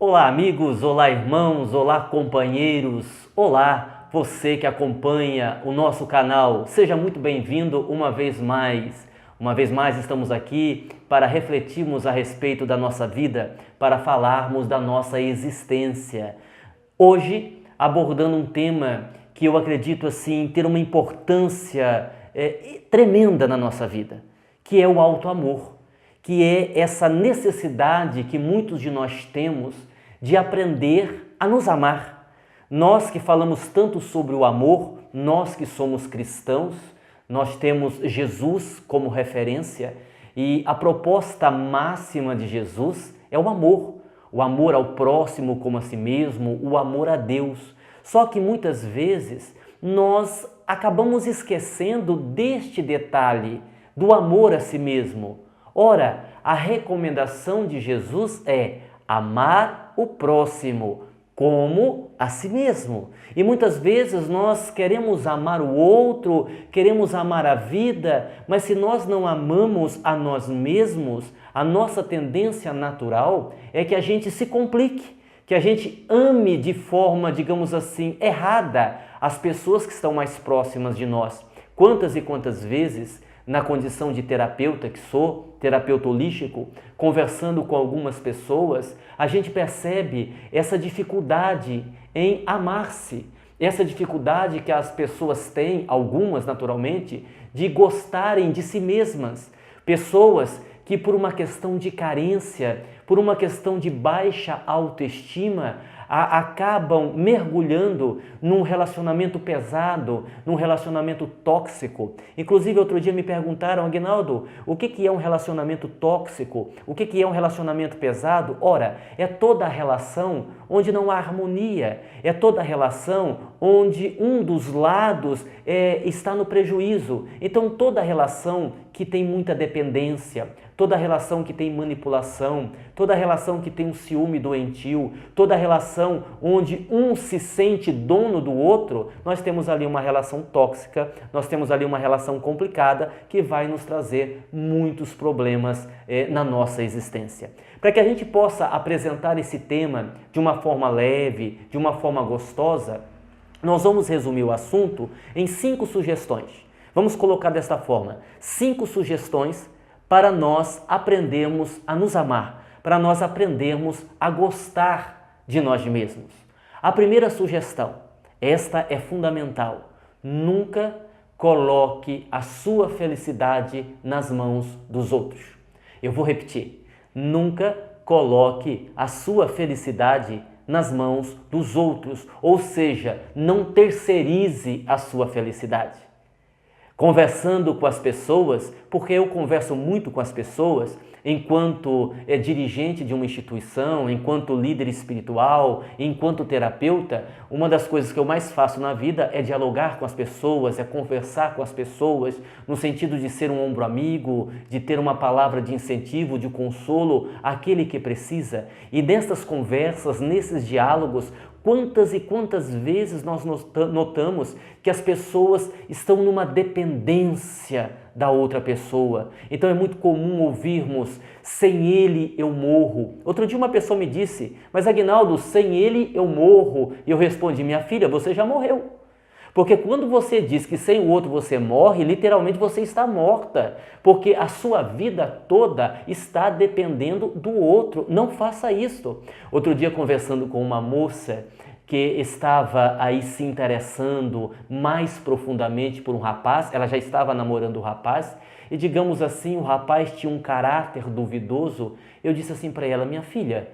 Olá, amigos, olá, irmãos, olá, companheiros, olá, você que acompanha o nosso canal, seja muito bem-vindo uma vez mais. Uma vez mais estamos aqui para refletirmos a respeito da nossa vida, para falarmos da nossa existência. Hoje, abordando um tema que eu acredito assim ter uma importância tremenda na nossa vida, que é o auto-amor, que é essa necessidade que muitos de nós temos de aprender a nos amar. Nós que falamos tanto sobre o amor, nós que somos cristãos, nós temos Jesus como referência e a proposta máxima de Jesus é o amor ao próximo como a si mesmo, o amor a Deus. Só que muitas vezes nós acabamos esquecendo deste detalhe do amor a si mesmo. Ora, a recomendação de Jesus é amar o próximo como a si mesmo. E muitas vezes nós queremos amar o outro, queremos amar a vida, mas se nós não amamos a nós mesmos, a nossa tendência natural é que a gente se complique, que a gente ame de forma, digamos assim, errada as pessoas que estão mais próximas de nós. Quantas e quantas vezes, na condição de terapeuta que sou, terapeuta holístico, conversando com algumas pessoas, a gente percebe essa dificuldade em amar-se, essa dificuldade que as pessoas têm, algumas naturalmente, de gostarem de si mesmas. Pessoas que por uma questão de carência, por uma questão de baixa autoestima, acabam mergulhando num relacionamento pesado, num relacionamento tóxico. Inclusive, outro dia me perguntaram, Aguinaldo, o que é um relacionamento tóxico? O que é um relacionamento pesado? Ora, é toda a relação onde não há harmonia, é toda a relação onde um dos lados está no prejuízo. Então, toda relação que tem muita dependência, toda relação que tem manipulação, toda relação que tem um ciúme doentio, toda relação onde um se sente dono do outro, nós temos ali uma relação tóxica, nós temos ali uma relação complicada que vai nos trazer muitos problemas na nossa existência. Para que a gente possa apresentar esse tema de uma forma leve, de uma forma gostosa, nós vamos resumir o assunto em 5 sugestões. Vamos colocar desta forma, 5 sugestões para nós aprendermos a nos amar, para nós aprendermos a gostar de nós mesmos. A primeira sugestão, esta é fundamental, nunca coloque a sua felicidade nas mãos dos outros. Eu vou repetir, nunca coloque a sua felicidade nas mãos dos outros, ou seja, não terceirize a sua felicidade. Conversando com as pessoas, porque eu converso muito com as pessoas, enquanto dirigente de uma instituição, enquanto líder espiritual, enquanto terapeuta, uma das coisas que eu mais faço na vida é dialogar com as pessoas, é conversar com as pessoas, no sentido de ser um ombro amigo, de ter uma palavra de incentivo, de consolo àquele que precisa. E nessas conversas, nesses diálogos, quantas e quantas vezes nós notamos que as pessoas estão numa dependência da outra pessoa. Então é muito comum ouvirmos, sem ele eu morro. Outro dia uma pessoa me disse, mas Aguinaldo, sem ele eu morro. E eu respondi, minha filha, você já morreu. Porque quando você diz que sem o outro você morre, literalmente você está morta. Porque a sua vida toda está dependendo do outro. Não faça isso. Outro dia conversando com uma moça que estava aí se interessando mais profundamente por um rapaz, ela já estava namorando o rapaz, e digamos assim, o rapaz tinha um caráter duvidoso. Eu disse assim para ela, minha filha,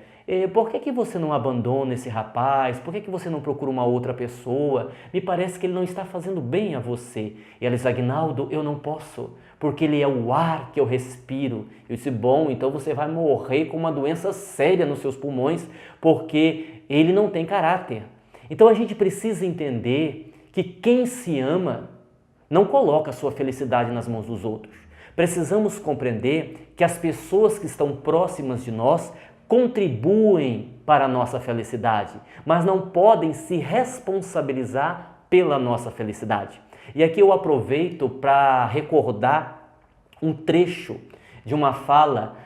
por que você não abandona esse rapaz? Por que você não procura uma outra pessoa? Me parece que ele não está fazendo bem a você. E ela disse, Aguinaldo, eu não posso, porque ele é o ar que eu respiro. Eu disse, bom, então você vai morrer com uma doença séria nos seus pulmões, porque ele não tem caráter. Então a gente precisa entender que quem se ama não coloca a sua felicidade nas mãos dos outros. Precisamos compreender que as pessoas que estão próximas de nós contribuem para a nossa felicidade, mas não podem se responsabilizar pela nossa felicidade. E aqui eu aproveito para recordar um trecho de uma fala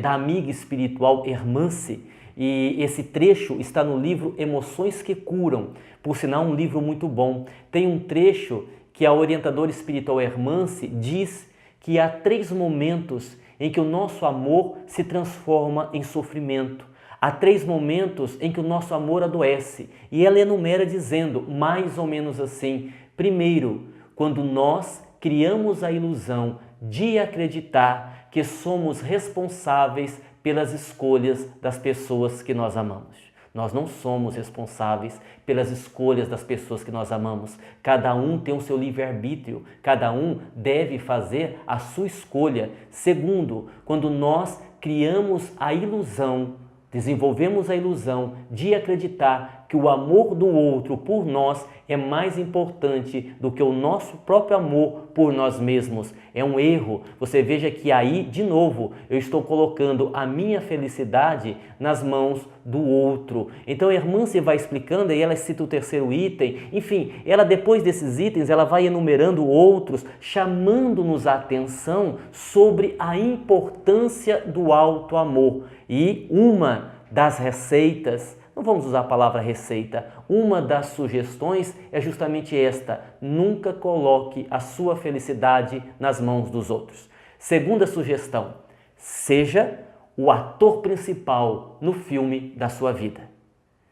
da amiga espiritual Hermance, E esse trecho está no livro Emoções que Curam, por sinal um livro muito bom. Tem um trecho que a orientadora espiritual Hermance diz que há 3 momentos em que o nosso amor se transforma em sofrimento. Há 3 momentos em que o nosso amor adoece. E ela enumera dizendo, mais ou menos assim: primeiro, quando nós criamos a ilusão de acreditar que somos responsáveis pelas escolhas das pessoas que nós amamos. Nós não somos responsáveis pelas escolhas das pessoas que nós amamos. Cada um tem o seu livre-arbítrio, cada um deve fazer a sua escolha. Segundo, quando nós criamos a ilusão, desenvolvemos a ilusão de acreditar que o amor do outro por nós é mais importante do que o nosso próprio amor por nós mesmos. É um erro. Você veja que aí, de novo, eu estou colocando a minha felicidade nas mãos do outro. Então a Hermance vai explicando e ela cita o 3º item. Enfim, ela depois desses itens, ela vai enumerando outros, chamando-nos a atenção sobre a importância do alto amor. E uma das receitas, não vamos usar a palavra receita, uma das sugestões é justamente esta: nunca coloque a sua felicidade nas mãos dos outros. Segunda sugestão, seja o ator principal no filme da sua vida.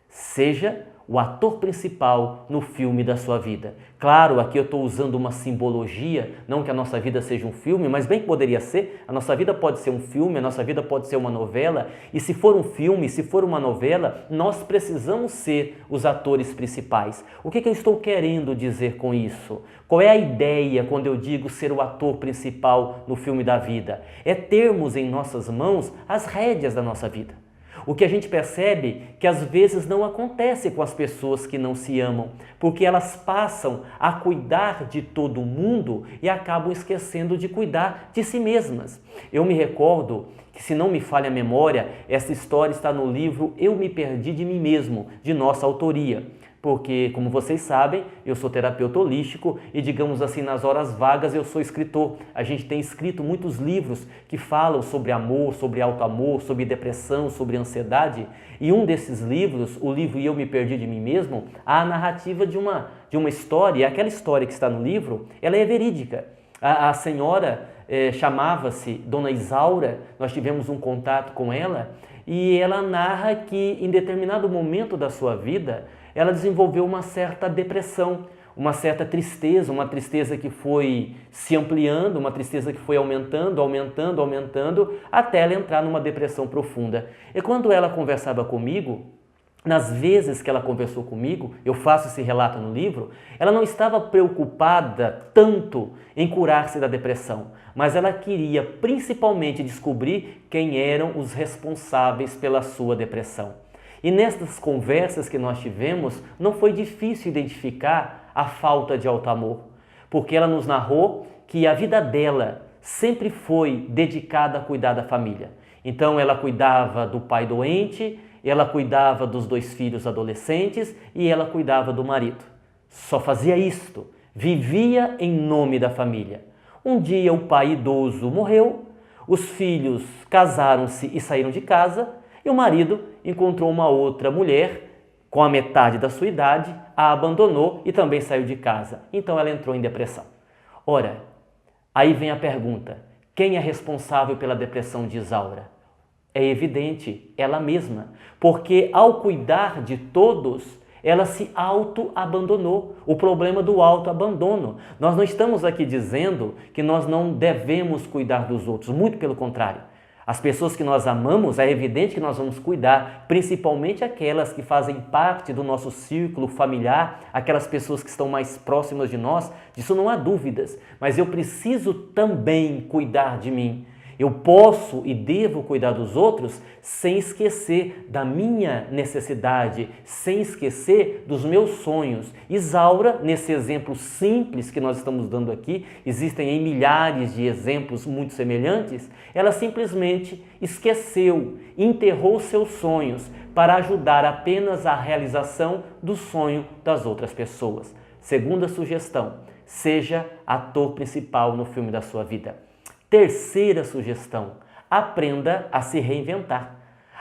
Seja o ator principal no filme da sua vida. Claro, aqui eu estou usando uma simbologia, não que a nossa vida seja um filme, mas bem que poderia ser. A nossa vida pode ser um filme, a nossa vida pode ser uma novela, e se for um filme, se for uma novela, nós precisamos ser os atores principais. O que eu estou querendo dizer com isso? Qual é a ideia quando eu digo ser o ator principal no filme da vida? É termos em nossas mãos as rédeas da nossa vida. O que a gente percebe que às vezes não acontece com as pessoas que não se amam, porque elas passam a cuidar de todo mundo e acabam esquecendo de cuidar de si mesmas. Eu me recordo que, se não me falha a memória, essa história está no livro Eu Me Perdi de Mim Mesmo, de nossa autoria. Porque, como vocês sabem, eu sou terapeuta holístico e, digamos assim, nas horas vagas eu sou escritor. A gente tem escrito muitos livros que falam sobre amor, sobre auto-amor, sobre depressão, sobre ansiedade. E um desses livros, o livro Eu Me Perdi de Mim Mesmo, há a narrativa de uma história, e aquela história que está no livro, ela é verídica. A senhora chamava-se Dona Isaura, nós tivemos um contato com ela, e ela narra que em determinado momento da sua vida, ela desenvolveu uma certa depressão, uma certa tristeza, uma tristeza que foi se ampliando, uma tristeza que foi aumentando, até ela entrar numa depressão profunda. E quando ela conversava comigo, nas vezes que ela conversou comigo, eu faço esse relato no livro, ela não estava preocupada tanto em curar-se da depressão, mas ela queria principalmente descobrir quem eram os responsáveis pela sua depressão. E nestas conversas que nós tivemos, não foi difícil identificar a falta de auto-amor, porque ela nos narrou que a vida dela sempre foi dedicada a cuidar da família. Então ela cuidava do pai doente, ela cuidava dos 2 filhos adolescentes e ela cuidava do marido. Só fazia isto, vivia em nome da família. Um dia o pai idoso morreu, os filhos casaram-se e saíram de casa, e o marido encontrou uma outra mulher com a metade da sua idade, a abandonou e também saiu de casa. Então ela entrou em depressão. Ora, aí vem a pergunta: quem é responsável pela depressão de Isaura? É evidente, ela mesma, porque ao cuidar de todos, ela se auto-abandonou. O problema do auto-abandono. Nós não estamos aqui dizendo que nós não devemos cuidar dos outros, muito pelo contrário. As pessoas que nós amamos, é evidente que nós vamos cuidar, principalmente aquelas que fazem parte do nosso círculo familiar, aquelas pessoas que estão mais próximas de nós, disso não há dúvidas. Mas eu preciso também cuidar de mim. Eu posso e devo cuidar dos outros sem esquecer da minha necessidade, sem esquecer dos meus sonhos. Isaura, nesse exemplo simples que nós estamos dando aqui, existem em milhares de exemplos muito semelhantes, ela simplesmente esqueceu, enterrou seus sonhos para ajudar apenas a realização do sonho das outras pessoas. Segunda sugestão, seja ator principal no filme da sua vida. Terceira sugestão, aprenda a se reinventar.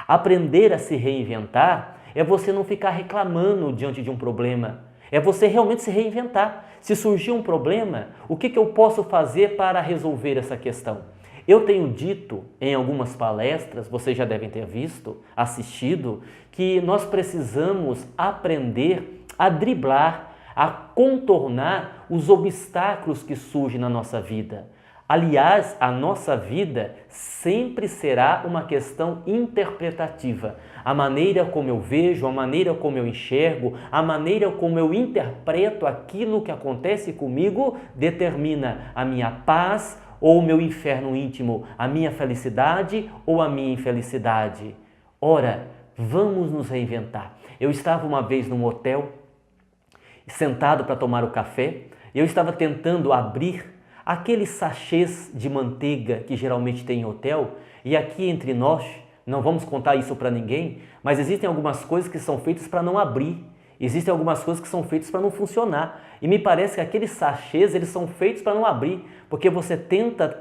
Aprender a se reinventar é você não ficar reclamando diante de um problema. É você realmente se reinventar. Se surgir um problema, o que eu posso fazer para resolver essa questão? Eu tenho dito em algumas palestras, vocês já devem ter visto, assistido, que nós precisamos aprender a driblar, a contornar os obstáculos que surgem na nossa vida. Aliás, a nossa vida sempre será uma questão interpretativa. A maneira como eu vejo, a maneira como eu enxergo, a maneira como eu interpreto aquilo que acontece comigo determina a minha paz ou o meu inferno íntimo, a minha felicidade ou a minha infelicidade. Ora, vamos nos reinventar. Eu estava uma vez num hotel, sentado para tomar o café, e eu estava tentando abrir aqueles sachês de manteiga que geralmente tem em hotel, e aqui entre nós, não vamos contar isso para ninguém, mas existem algumas coisas que são feitas para não abrir, existem algumas coisas que são feitas para não funcionar, e me parece que aqueles sachês, eles são feitos para não abrir, porque você tenta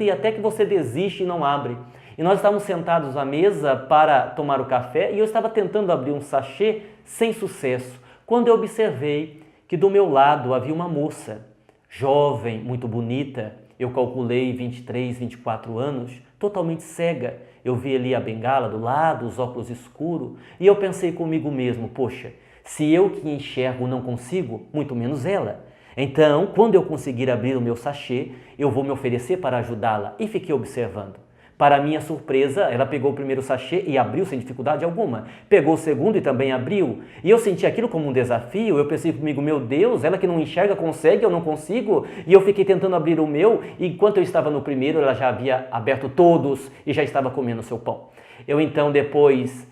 e até que você desiste e não abre. E nós estávamos sentados à mesa para tomar o café e eu estava tentando abrir um sachê sem sucesso, quando eu observei que do meu lado havia uma moça, jovem, muito bonita, eu calculei 23, 24 anos, totalmente cega. Eu vi ali a bengala do lado, os óculos escuros, e eu pensei comigo mesmo, poxa, se eu que enxergo não consigo, muito menos ela. Então, quando eu conseguir abrir o meu sachê, eu vou me oferecer para ajudá-la. E fiquei observando. Para minha surpresa, ela pegou o primeiro sachê e abriu sem dificuldade alguma. Pegou o segundo e também abriu. E eu senti aquilo como um desafio. Eu pensei comigo, meu Deus, ela que não enxerga consegue, eu não consigo. E eu fiquei tentando abrir o meu. E enquanto eu estava no primeiro, ela já havia aberto todos e já estava comendo o seu pão. Eu então depois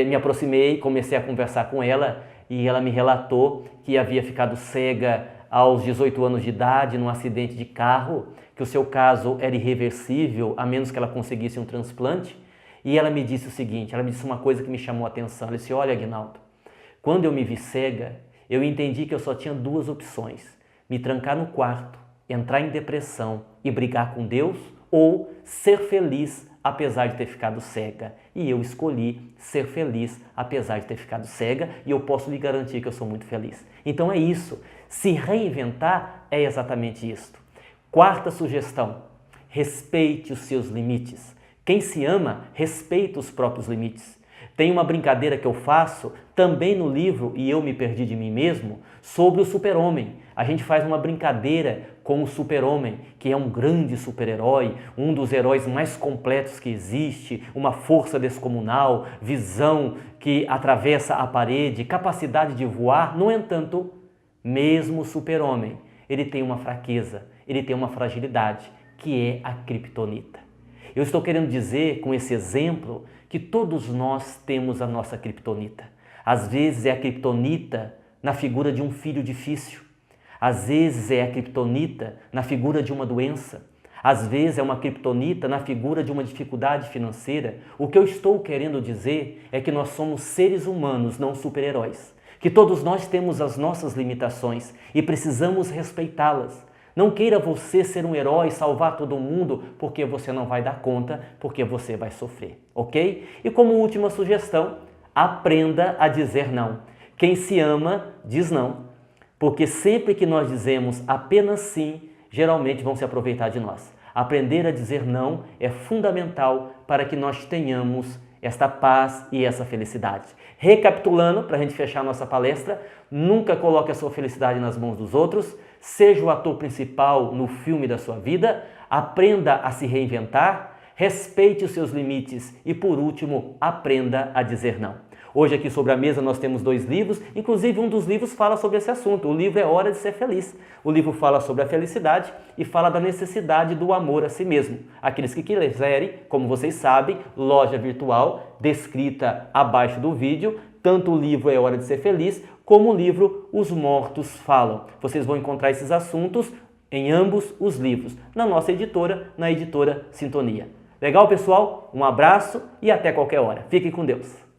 me aproximei, comecei a conversar com ela e ela me relatou que havia ficado cega aos 18 anos de idade num acidente de carro, que o seu caso era irreversível, a menos que ela conseguisse um transplante. E ela me disse o seguinte, ela me disse uma coisa que me chamou a atenção. Ela disse, olha, Aguinaldo, quando eu me vi cega, eu entendi que eu só tinha duas opções, me trancar no quarto, entrar em depressão e brigar com Deus, ou ser feliz apesar de ter ficado cega. E eu escolhi ser feliz apesar de ter ficado cega, e eu posso lhe garantir que eu sou muito feliz. Então é isso, se reinventar é exatamente isto. Quarta sugestão, respeite os seus limites. Quem se ama, respeita os próprios limites. Tem uma brincadeira que eu faço, também no livro E Eu Me Perdi de Mim Mesmo, sobre o super-homem. A gente faz uma brincadeira com o super-homem, que é um grande super-herói, um dos heróis mais completos que existe, uma força descomunal, visão que atravessa a parede, capacidade de voar. No entanto, mesmo o super-homem, ele tem uma fraqueza, ele tem uma fragilidade, que é a criptonita. Eu estou querendo dizer com esse exemplo que todos nós temos a nossa criptonita. Às vezes é a criptonita na figura de um filho difícil. Às vezes é a criptonita na figura de uma doença. Às vezes é uma criptonita na figura de uma dificuldade financeira. O que eu estou querendo dizer é que nós somos seres humanos, não super-heróis. Que todos nós temos as nossas limitações e precisamos respeitá-las. Não queira você ser um herói, salvar todo mundo, porque você não vai dar conta, porque você vai sofrer, ok? E como última sugestão, aprenda a dizer não. Quem se ama, diz não. Porque sempre que nós dizemos apenas sim, geralmente vão se aproveitar de nós. Aprender a dizer não é fundamental para que nós tenhamos esta paz e essa felicidade. Recapitulando, para a gente fechar a nossa palestra, nunca coloque a sua felicidade nas mãos dos outros, seja o ator principal no filme da sua vida, aprenda a se reinventar, respeite os seus limites e, por último, aprenda a dizer não. Hoje aqui sobre a mesa nós temos 2 livros, inclusive um dos livros fala sobre esse assunto. O livro é Hora de Ser Feliz. O livro fala sobre a felicidade e fala da necessidade do amor a si mesmo. Aqueles que quiserem, como vocês sabem, loja virtual descrita abaixo do vídeo, tanto o livro É Hora de Ser Feliz, como o livro Os Mortos Falam. Vocês vão encontrar esses assuntos em ambos os livros, na nossa editora, na editora Sintonia. Legal, pessoal? Um abraço e até qualquer hora. Fiquem com Deus.